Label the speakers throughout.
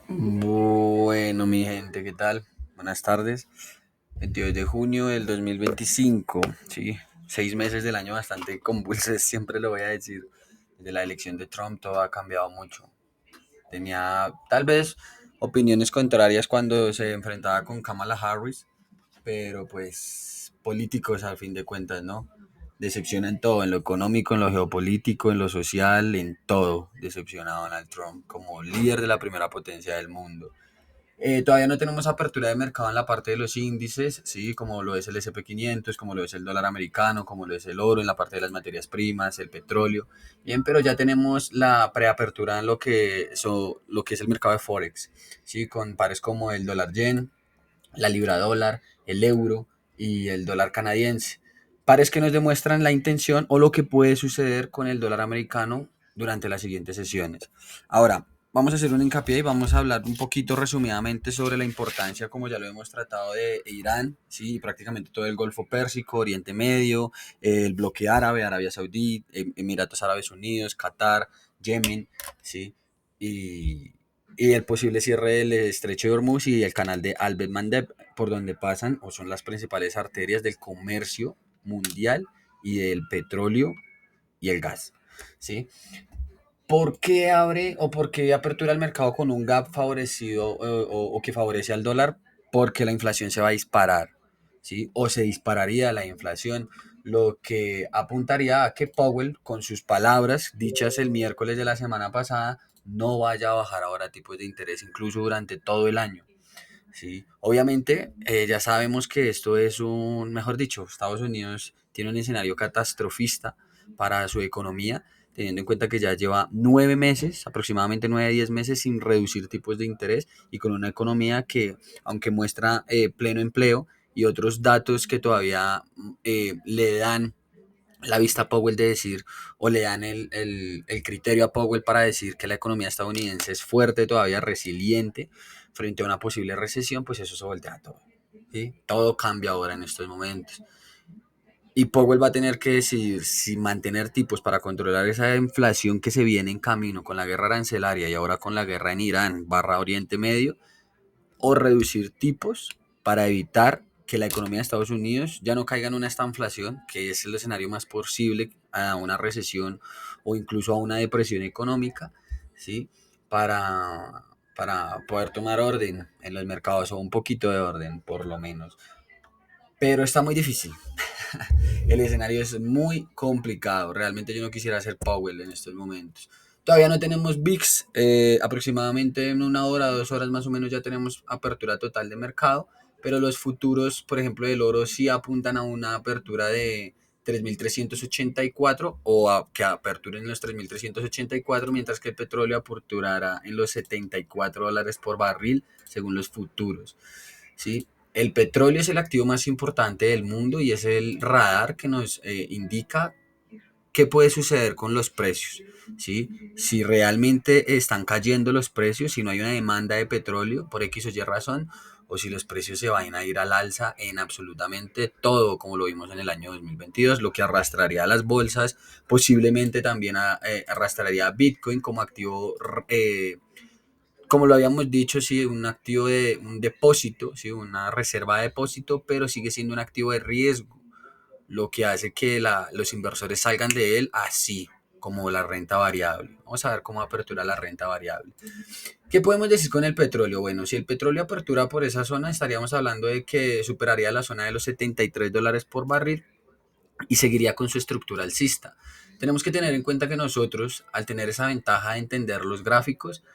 Speaker 1: Bueno, mi gente, ¿qué tal? Buenas tardes. 22 de junio del 2025, sí, 6 meses del año bastante convulsos, siempre lo voy a decir. Desde la elección de Trump todo ha cambiado mucho. Tenía tal vez opiniones contrarias cuando se enfrentaba con Kamala Harris, pero pues políticos al fin de cuentas, ¿no? Decepciona en todo, en lo económico, en lo geopolítico, en lo social, en todo. Decepciona a Donald Trump como líder de la primera potencia del mundo. Todavía no tenemos apertura de mercado en la parte de los índices, sí, como lo es el S&P 500, como lo es el dólar americano, como lo es el oro en la parte de las materias primas, el petróleo. Bien, pero ya tenemos la preapertura en lo que es el mercado de Forex, sí, con pares como el dólar yen, la libra dólar, el euro y el dólar canadiense. Pares que nos demuestran la intención o lo que puede suceder con el dólar americano durante las siguientes sesiones. Ahora, vamos a hacer un hincapié y vamos a hablar un poquito resumidamente sobre la importancia, como ya lo hemos tratado, de Irán, sí, prácticamente todo el Golfo Pérsico, Oriente Medio, el bloque árabe, Arabia Saudí, Emiratos Árabes Unidos, Qatar, Yemen, sí, y, y el posible cierre del estrecho de Hormuz y el canal de Albert Mandeb, por donde pasan o son las principales arterias del comercio mundial y del petróleo y el gas. ¿Sí? ¿Por qué abre o por qué apertura el mercado con un gap favorecido o que favorece al dólar? Porque la inflación se va a disparar, ¿sí? O se dispararía la inflación, lo que apuntaría a que Powell, con sus palabras dichas el miércoles de la semana pasada, no vaya a bajar ahora tipos de interés incluso durante todo el año. Sí, obviamente ya sabemos que esto es mejor dicho, Estados Unidos tiene un escenario catastrofista para su economía, teniendo en cuenta que ya lleva 9 meses, aproximadamente 9 a 10 meses sin reducir tipos de interés y con una economía que, aunque muestra pleno empleo y otros datos que todavía le dan la vista a Powell de decir, o le dan el criterio a Powell para decir que la economía estadounidense es fuerte, todavía resiliente frente a una posible recesión, pues eso se voltea todo. ¿Sí? Todo cambia ahora en estos momentos. Y Powell va a tener que decidir si mantener tipos para controlar esa inflación que se viene en camino con la guerra arancelaria y ahora con la guerra en Irán barra Oriente Medio, o reducir tipos para evitar que la economía de Estados Unidos ya no caiga en una estanflación, que es el escenario más posible a una recesión o incluso a una depresión económica, ¿sí? Para poder tomar orden en los mercados o un poquito de orden por lo menos. Pero está muy difícil. El escenario es muy complicado. Realmente yo no quisiera ser Powell en estos momentos. Todavía no tenemos VIX, aproximadamente en 1 hora, 2 horas más o menos ya tenemos apertura total de mercado, pero los futuros, por ejemplo, del oro sí apuntan a una apertura de 3.384 o a que aperturen los 3.384, mientras que el petróleo aperturará en los $74 por barril según los futuros. ¿Sí? El petróleo es el activo más importante del mundo y es el radar que nos indica qué puede suceder con los precios. ¿Sí? Si realmente están cayendo los precios, si no hay una demanda de petróleo por X o Y razón, o si los precios se van a ir al alza en absolutamente todo, como lo vimos en el año 2022, lo que arrastraría a las bolsas, posiblemente también arrastraría a Bitcoin como activo como lo habíamos dicho, sí, un activo de un depósito, sí, una reserva de depósito, pero sigue siendo un activo de riesgo, lo que hace que los inversores salgan de él así, como la renta variable. Vamos a ver cómo apertura la renta variable. ¿Qué podemos decir con el petróleo? Bueno, si el petróleo apertura por esa zona, estaríamos hablando de que superaría la zona de los $73 por barril y seguiría con su estructura alcista. Tenemos que tener en cuenta que nosotros, al tener esa ventaja de entender los gráficos,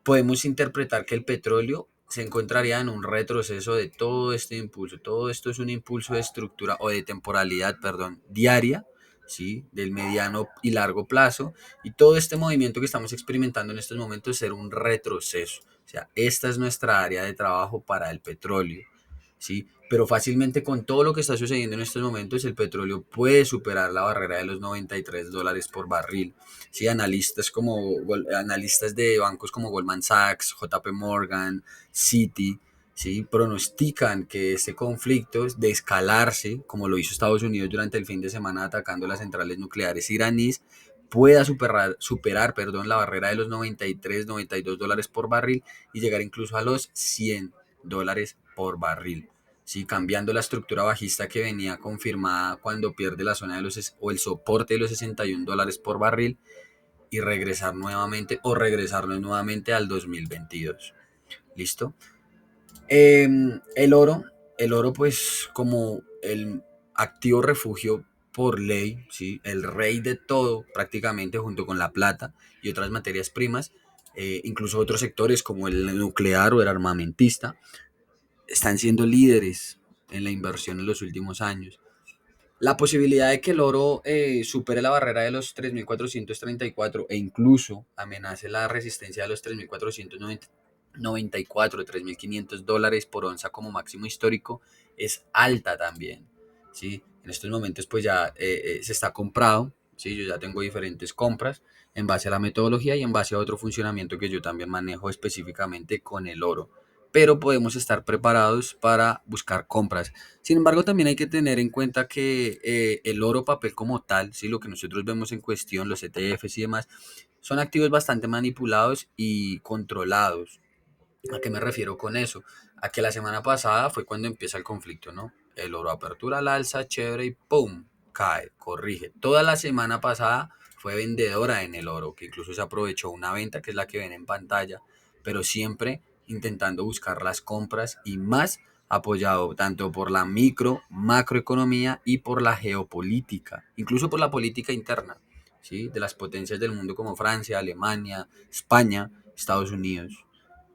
Speaker 1: podemos interpretar que el petróleo se encontraría en un retroceso de todo este impulso. Todo esto es un impulso de estructura o de temporalidad, perdón, diaria, ¿sí? Del mediano y largo plazo. Y todo este movimiento que estamos experimentando en estos momentos es ser un retroceso. O sea, esta es nuestra área de trabajo para el petróleo. ¿Sí? Pero fácilmente con todo lo que está sucediendo en estos momentos, el petróleo puede superar la barrera de los $93 por barril. ¿Sí? Analistas de bancos como Goldman Sachs, JP Morgan, Citi, ¿sí? Pronostican que este conflicto de escalarse, como lo hizo Estados Unidos durante el fin de semana atacando las centrales nucleares iraníes, pueda superar la barrera de los 93, $92 por barril y llegar incluso a los $100 por barril. ¿Sí? Cambiando la estructura bajista que venía confirmada cuando pierde la zona de o el soporte de los $61 por barril y regresar nuevamente o regresarnos nuevamente al 2022. ¿Listo? El oro, pues como el activo refugio por ley, ¿sí? El rey de todo prácticamente junto con la plata y otras materias primas, incluso otros sectores como el nuclear o el armamentista, están siendo líderes en la inversión en los últimos años. La posibilidad de que el oro supere la barrera de los 3.434 e incluso amenace la resistencia de los 3.494, $3.500 por onza como máximo histórico es alta también. ¿Sí? En estos momentos pues ya se está comprado, ¿sí? Yo ya tengo diferentes compras en base a la metodología y en base a otro funcionamiento que yo también manejo específicamente con el oro. Pero podemos estar preparados para buscar compras. Sin embargo, también hay que tener en cuenta que el oro papel como tal, ¿sí? Lo que nosotros vemos en cuestión, los ETFs y demás, son activos bastante manipulados y controlados. ¿A qué me refiero con eso? A que la semana pasada fue cuando empieza el conflicto, ¿no? El oro apertura al alza, chévere, y ¡pum! Cae, corrige. Toda la semana pasada fue vendedora en el oro, que incluso se aprovechó una venta, que es la que ven en pantalla, pero siempre intentando buscar las compras y más apoyado tanto por la macroeconomía y por la geopolítica, incluso por la política interna, ¿sí? De las potencias del mundo como Francia, Alemania, España, Estados Unidos.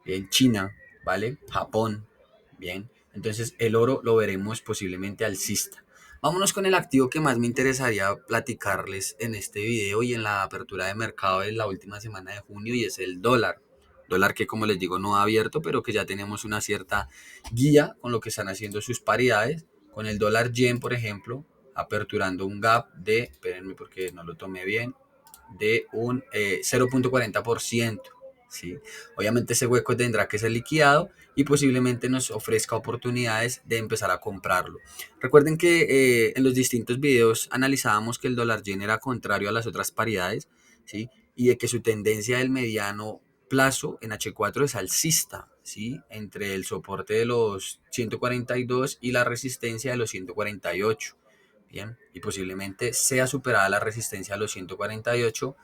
Speaker 1: Bien, China, ¿vale? Japón, bien. Entonces el oro lo veremos posiblemente alcista. Vámonos con el activo que más me interesaría platicarles en este video y en la apertura de mercado de la última semana de junio y es el dólar. Dólar que como les digo no ha abierto, pero que ya tenemos una cierta guía con lo que están haciendo sus paridades. Con el dólar yen, por ejemplo, aperturando un gap de, espérenme porque no lo tomé bien, de un 0.40%. ¿Sí? Obviamente ese hueco tendrá que ser liquidado y posiblemente nos ofrezca oportunidades de empezar a comprarlo. Recuerden que en los distintos videos analizábamos que el dólar yen era contrario a las otras paridades, ¿sí? Y de que su tendencia del mediano plazo en H4 es alcista, ¿sí? Entre el soporte de los 142 y la resistencia de los 148. Bien, y posiblemente sea superada la resistencia a los 148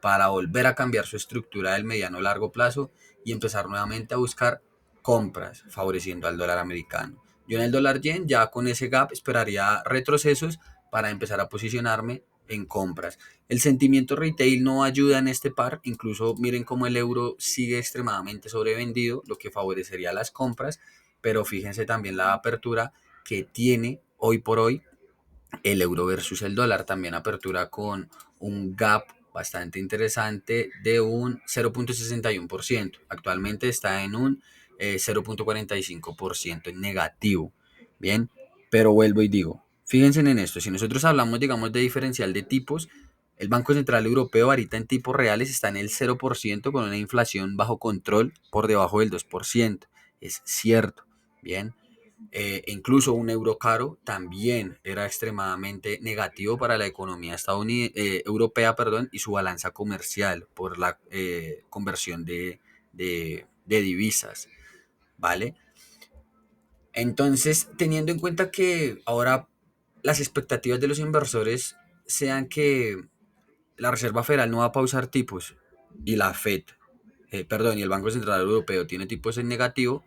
Speaker 1: para volver a cambiar su estructura del mediano largo plazo y empezar nuevamente a buscar compras, favoreciendo al dólar americano. Yo en el dólar yen ya con ese gap esperaría retrocesos para empezar a posicionarme en compras. El sentimiento retail no ayuda en este par, incluso miren cómo el euro sigue extremadamente sobrevendido, lo que favorecería las compras, pero fíjense también la apertura que tiene hoy por hoy el euro versus el dólar, también apertura con un gap bastante interesante de un 0.61%. Actualmente está en un 0.45% en negativo. Bien, pero vuelvo y digo, fíjense en esto, si nosotros hablamos, digamos, de diferencial de tipos, el Banco Central Europeo ahorita en tipos reales está en el 0% con una inflación bajo control por debajo del 2%. Es cierto, bien, incluso un euro caro también era extremadamente negativo para la economía europea, perdón, y su balanza comercial por la conversión de divisas, ¿vale? Entonces, teniendo en cuenta que ahora las expectativas de los inversores sean que la Reserva Federal no va a pausar tipos y la Fed, perdón, y el Banco Central Europeo tiene tipos en negativo,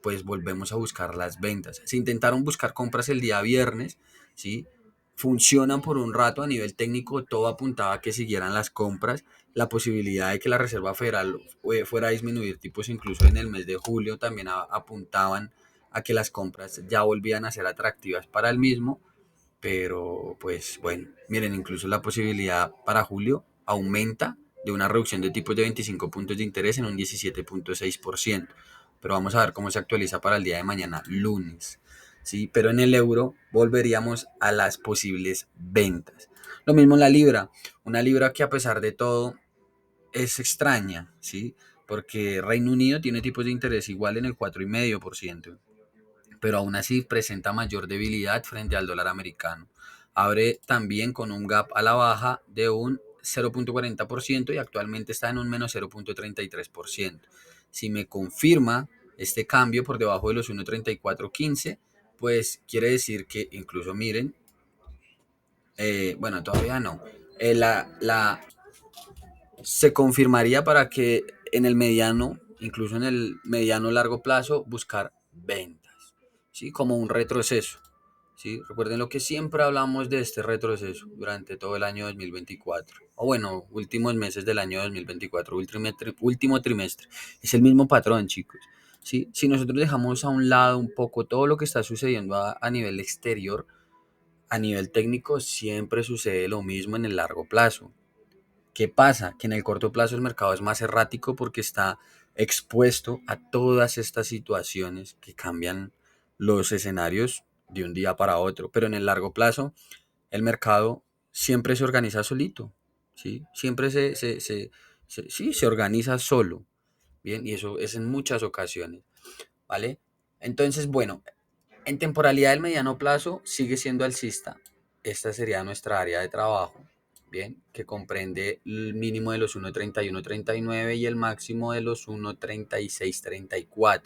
Speaker 1: pues volvemos a buscar las ventas. Se intentaron buscar compras el día viernes, ¿sí? Funcionan por un rato a nivel técnico, todo apuntaba a que siguieran las compras, la posibilidad de que la Reserva Federal fuera a disminuir tipos incluso en el mes de julio también apuntaban a que las compras ya volvían a ser atractivas para el mismo, pero pues bueno, miren, incluso la posibilidad para julio aumenta de una reducción de tipos de 25 puntos de interés en un 17.6%. Pero vamos a ver cómo se actualiza para el día de mañana, lunes. ¿Sí? Pero en el euro volveríamos a las posibles ventas. Lo mismo en la libra. Una libra que a pesar de todo es extraña, ¿sí? Porque Reino Unido tiene tipos de interés igual en el 4,5%, pero aún así presenta mayor debilidad frente al dólar americano. Abre también con un gap a la baja de un 0,40% y actualmente está en un menos 0,33%. Si me confirma este cambio por debajo de los 1,3415, pues quiere decir que incluso miren, bueno, todavía no. Se confirmaría para que en el mediano, incluso en el mediano largo plazo, buscar ventas, ¿sí? Como un retroceso, ¿sí? Recuerden lo que siempre hablamos de este retroceso durante todo el año 2024, o bueno, últimos meses del año 2024, último trimestre. Es el mismo patrón, chicos, ¿sí? Si nosotros dejamos a un lado un poco todo lo que está sucediendo a nivel exterior, a nivel técnico siempre sucede lo mismo en el largo plazo. ¿Qué pasa? Que en el corto plazo el mercado es más errático porque está expuesto a todas estas situaciones que cambian los escenarios de un día para otro. Pero en el largo plazo el mercado siempre se organiza solito, ¿sí? Siempre sí, se organiza solo, ¿bien? Y eso es en muchas ocasiones, ¿vale? Entonces, bueno, en temporalidad del mediano plazo sigue siendo alcista. Esta sería nuestra área de trabajo, bien, que comprende el mínimo de los 1,3139 y el máximo de los 1,3634,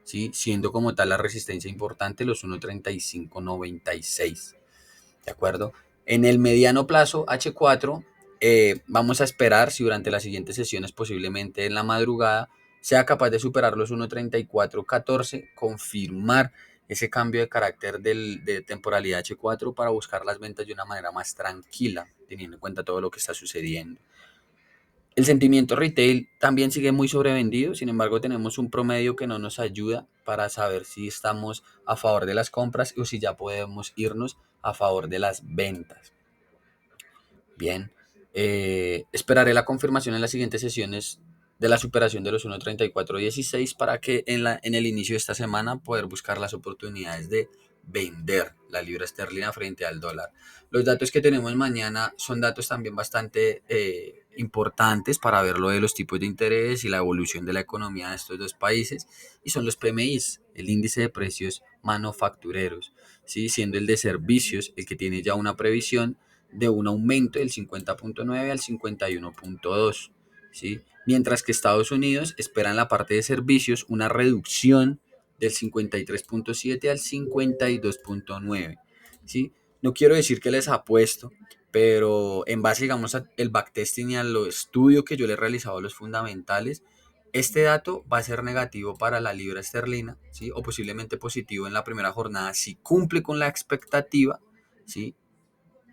Speaker 1: ¿sí? Siendo como tal la resistencia importante los 1,3596. ¿De acuerdo? En el mediano plazo, H4, vamos a esperar si durante las siguientes sesiones, posiblemente en la madrugada, sea capaz de superar los 1,3414, confirmar ese cambio de carácter de temporalidad H4 para buscar las ventas de una manera más tranquila, teniendo en cuenta todo lo que está sucediendo. El sentimiento retail también sigue muy sobrevendido, sin embargo tenemos un promedio que no nos ayuda para saber si estamos a favor de las compras o si ya podemos irnos a favor de las ventas. Bien, esperaré la confirmación en las siguientes sesiones de la superación de los 1,3416 para que en el inicio de esta semana poder buscar las oportunidades de vender la libra esterlina frente al dólar. Los datos que tenemos mañana son datos también bastante importantes para ver lo de los tipos de interés y la evolución de la economía de estos dos países, y son los PMIs, el índice de precios manufactureros, ¿sí? Siendo el de servicios el que tiene ya una previsión de un aumento del 50,9 al 51,2, ¿sí? Mientras que Estados Unidos espera en la parte de servicios una reducción del 53,7 al 52,9, ¿sí? No quiero decir que les apuesto, pero en base, digamos, al backtesting y a lo estudio que yo le he realizado a los fundamentales, este dato va a ser negativo para la libra esterlina, ¿sí? O posiblemente positivo en la primera jornada si cumple con la expectativa, ¿sí?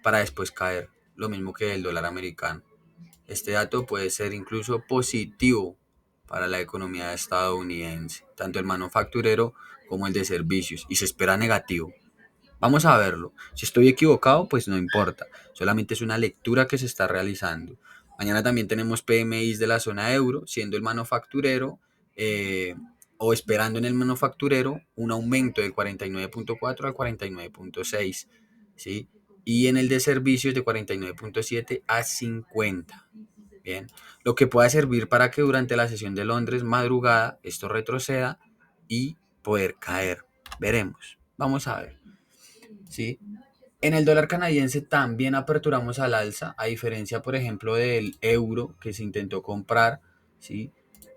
Speaker 1: Para después caer, lo mismo que el dólar americano. Este dato puede ser incluso positivo para la economía estadounidense, tanto el manufacturero como el de servicios, y se espera negativo. Vamos a verlo. Si estoy equivocado, pues no importa. Solamente es una lectura que se está realizando. Mañana también tenemos PMIs de la zona euro, siendo el manufacturero o esperando en el manufacturero un aumento del 49,4 al 49,6, ¿sí? Y en el de servicios de 49,7 a 50. Bien, lo que pueda servir para que durante la sesión de Londres madrugada esto retroceda y poder caer. Veremos. Vamos a ver. ¿Sí? En el dólar canadiense también aperturamos al alza, a diferencia, por ejemplo, del euro que se intentó comprar, ¿sí?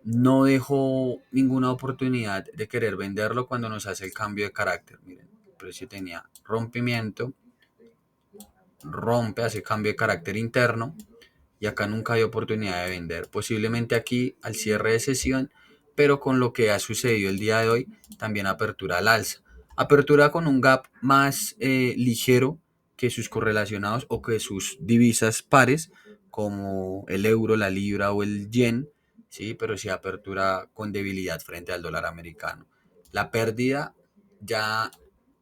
Speaker 1: No dejó ninguna oportunidad de querer venderlo cuando nos hace el cambio de carácter. Miren, el precio tenía rompimiento, rompe, hace cambio de carácter interno y acá nunca hay oportunidad de vender. Posiblemente aquí al cierre de sesión, pero con lo que ha sucedido el día de hoy, también apertura al alza. Apertura con un gap más ligero que sus correlacionados o que sus divisas pares, como el euro, la libra o el yen, ¿sí? Pero sí apertura con debilidad frente al dólar americano. La pérdida ya,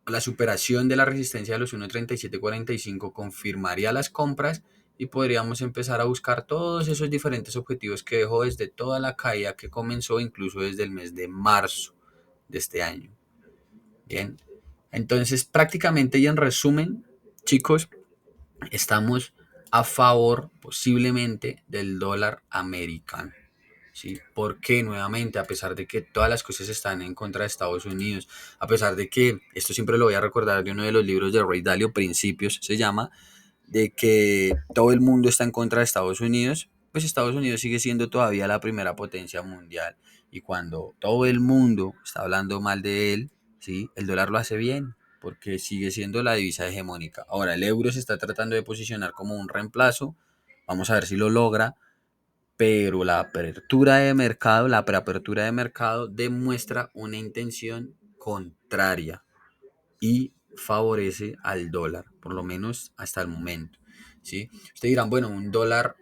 Speaker 1: la superación de la resistencia de los 1,3745 confirmaría las compras y podríamos empezar a buscar todos esos diferentes objetivos que dejó desde toda la caída que comenzó, incluso desde el mes de marzo de este año. Bien, entonces prácticamente y en resumen, chicos, estamos a favor posiblemente del dólar americano. ¿Sí? Porque nuevamente, a pesar de que todas las cosas están en contra de Estados Unidos, a pesar de que, esto siempre lo voy a recordar de uno de los libros de Ray Dalio, Principios se llama, de que todo el mundo está en contra de Estados Unidos, pues Estados Unidos sigue siendo todavía la primera potencia mundial. Y cuando todo el mundo está hablando mal de él, ¿sí? El dólar lo hace bien, porque sigue siendo la divisa hegemónica. Ahora, el euro se está tratando de posicionar como un reemplazo, vamos a ver si lo logra, pero la apertura de mercado, la preapertura de mercado demuestra una intención contraria y favorece al dólar, por lo menos hasta el momento. ¿Sí? Ustedes dirán, bueno, un dólar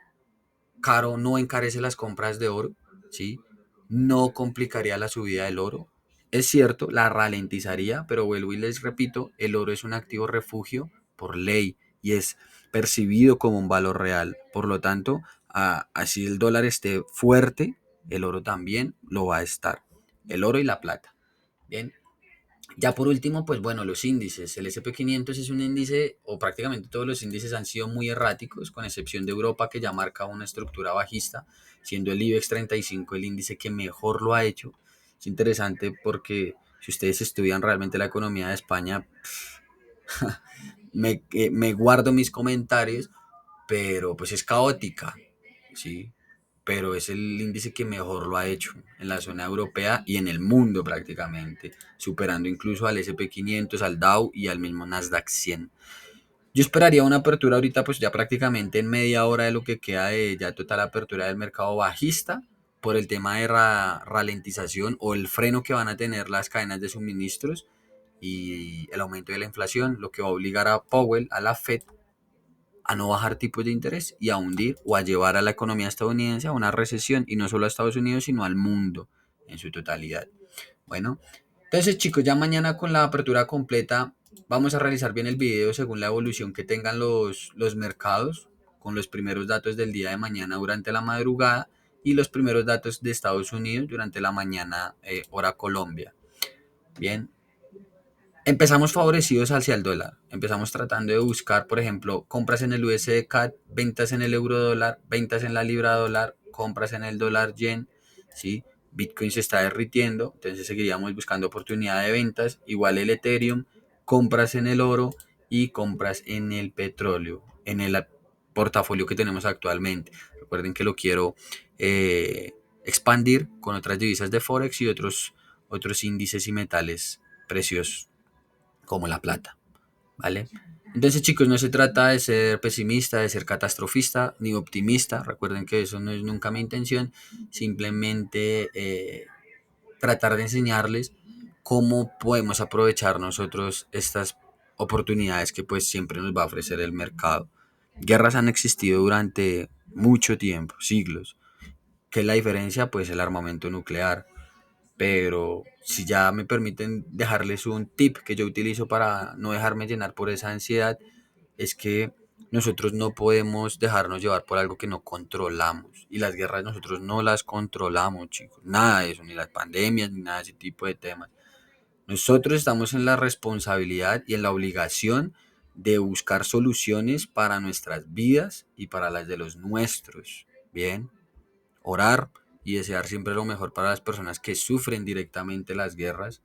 Speaker 1: caro no encarece las compras de oro, ¿sí? No complicaría la subida del oro. Es cierto, la ralentizaría, pero vuelvo y les repito, el oro es un activo refugio por ley y es percibido como un valor real. Por lo tanto, así el dólar esté fuerte, el oro también lo va a estar. El oro y la plata. Bien, ya por último, pues bueno, los índices. El SP 500 es un índice, o prácticamente todos los índices han sido muy erráticos, con excepción de Europa, que ya marca una estructura bajista, siendo el IBEX 35 el índice que mejor lo ha hecho. Es interesante porque si ustedes estudian realmente la economía de España, me guardo mis comentarios, pero pues es caótica, ¿sí? Pero es el índice que mejor lo ha hecho en la zona europea y en el mundo prácticamente, superando incluso al SP 500, al Dow y al mismo Nasdaq 100. Yo esperaría una apertura ahorita, pues ya prácticamente en media hora de lo que queda de ya total apertura del mercado bajista, por el tema de ralentización o el freno que van a tener las cadenas de suministros y el aumento de la inflación, lo que va a obligar a Powell, a la Fed, a no bajar tipos de interés y a hundir o a llevar a la economía estadounidense a una recesión, y no solo a Estados Unidos, sino al mundo en su totalidad. Bueno, entonces chicos, ya mañana con la apertura completa vamos a realizar bien el video según la evolución que tengan los mercados, con los primeros datos del día de mañana durante la madrugada y los primeros datos de Estados Unidos durante la mañana, hora Colombia. Bien, empezamos favorecidos hacia el dólar. Empezamos tratando de buscar, por ejemplo, compras en el USD CAD, ventas en el euro dólar, ventas en la libra dólar, compras en el dólar yen, ¿sí? Bitcoin se está derritiendo, entonces seguiríamos buscando oportunidad de ventas. Igual el Ethereum, compras en el oro y compras en el petróleo, en el portafolio que tenemos actualmente. Recuerden que lo quiero expandir con otras divisas de Forex y otros índices y metales preciosos como la plata, ¿vale? Entonces, chicos, no se trata de ser pesimista, de ser catastrofista, ni optimista. Recuerden que eso no es nunca mi intención. Simplemente tratar de enseñarles cómo podemos aprovechar nosotros estas oportunidades que pues siempre nos va a ofrecer el mercado. Guerras han existido durante mucho tiempo, siglos. ¿Qué es la diferencia? Pues el armamento nuclear. Pero si ya me permiten dejarles un tip que yo utilizo para no dejarme llenar por esa ansiedad, es que nosotros no podemos dejarnos llevar por algo que no controlamos. Y las guerras nosotros no las controlamos, chicos. Nada de eso, ni las pandemias, ni nada de ese tipo de temas. Nosotros estamos en la responsabilidad y en la obligación de buscar soluciones para nuestras vidas y para las de los nuestros. Bien, orar y desear siempre lo mejor para las personas que sufren directamente las guerras,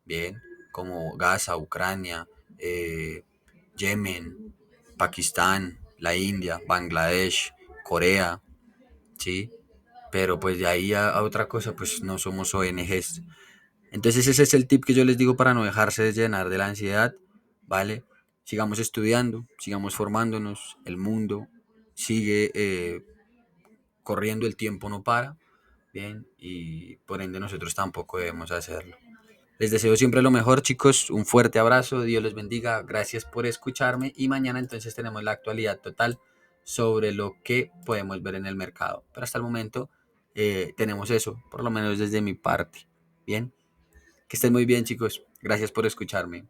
Speaker 1: bien, como Gaza, Ucrania, Yemen, Pakistán, la India, Bangladesh, Corea, ¿sí? Pero pues de ahí a otra cosa, pues no somos ONGs. Entonces ese es el tip que yo les digo para no dejarse llenar de la ansiedad, ¿vale? Sigamos estudiando, sigamos formándonos, el mundo sigue corriendo, el tiempo no para, bien, y por ende nosotros tampoco debemos hacerlo. Les deseo siempre lo mejor, chicos, un fuerte abrazo, Dios los bendiga, gracias por escucharme y mañana entonces tenemos la actualidad total sobre lo que podemos ver en el mercado. Pero hasta el momento tenemos eso, por lo menos desde mi parte. Bien, que estén muy bien, chicos, gracias por escucharme.